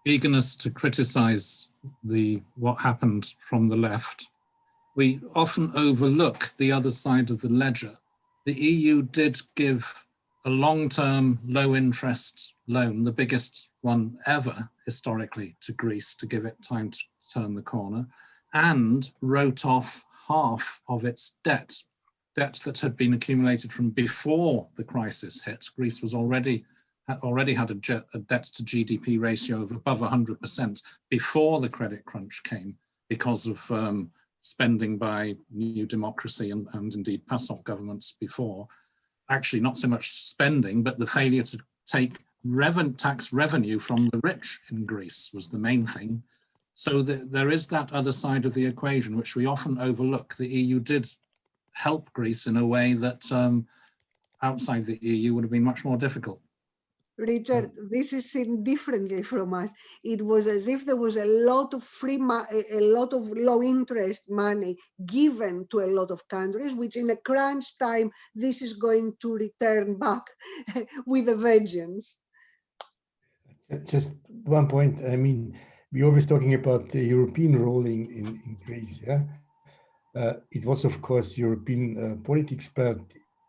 eagerness to criticize what happened from the left, we often overlook the other side of the ledger. The EU did give a long-term low-interest loan, the biggest one ever historically to Greece, to give it time to turn the corner, and wrote off half of its debt that had been accumulated from before the crisis hit. Greece was already had a debt to GDP ratio of above 100% before the credit crunch came, because of spending by New Democracy and indeed PASOK governments before. Actually, not so much spending, but the failure to take tax revenue from the rich in Greece was the main thing. So there is that other side of the equation, which we often overlook. The EU did help Greece in a way that outside the EU would have been much more difficult. Richard, this is seen differently from us. It was as if there was a lot of a lot of low interest money given to a lot of countries, which in a crunch time, this is going to return back with a vengeance. Just one point. I mean, we're always talking about the European role in Greece. Yeah, it was, of course, European politics, but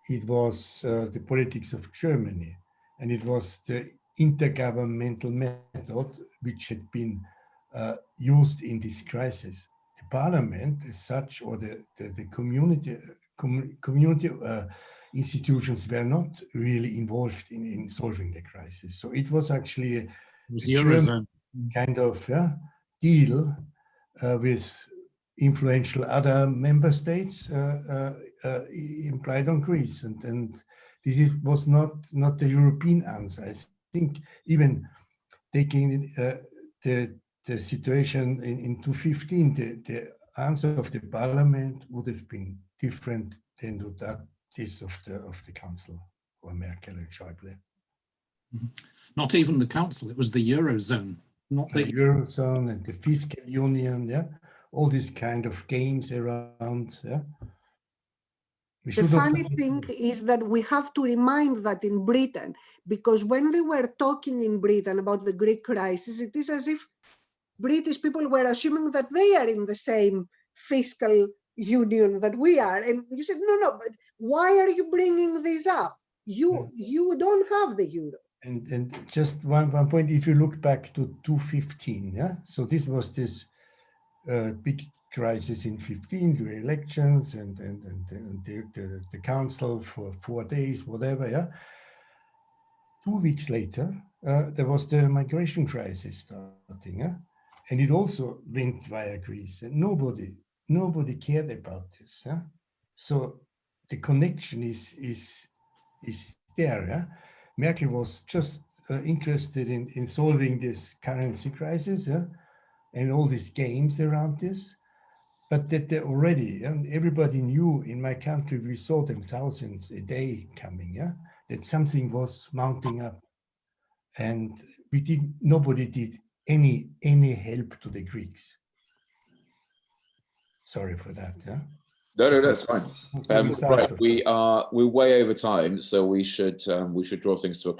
it was the politics of Germany. And it was the intergovernmental method which had been used in this crisis. The parliament as such, or the community institutions were not really involved in solving the crisis. So it was actually a German kind of deal with influential other member states implied on Greece. And this was not the European answer. I think even taking the situation in 2015, the answer of the parliament would have been different than that is of the council, or Merkel and Schäuble. Not even the council, it was the Eurozone. Not the Eurozone and the fiscal union, yeah, all these kind of games around, yeah. The funny thing is that we have to remind that in Britain, because when they were talking in Britain about the Greek crisis, it is as if British people were assuming that they are in the same fiscal union that we are. And you said, no, but why are you bringing this up? You don't have the euro. And just one point, if you look back to 2015, yeah, so this was this big crisis in 2015, the elections and the council for 4 days, whatever, yeah. 2 weeks later, there was the migration crisis starting, yeah? And it also went via Greece, and nobody cared about this, yeah? So the connection is there, yeah? Merkel was just interested in solving this currency crisis, yeah? And all these games around this. But that they already, and everybody knew in my country, we saw them thousands a day coming, yeah, that something was mounting up. And nobody did any help to the Greeks. Sorry for that, yeah. No, that's fine. Right, we're way over time, so we should draw things to a close.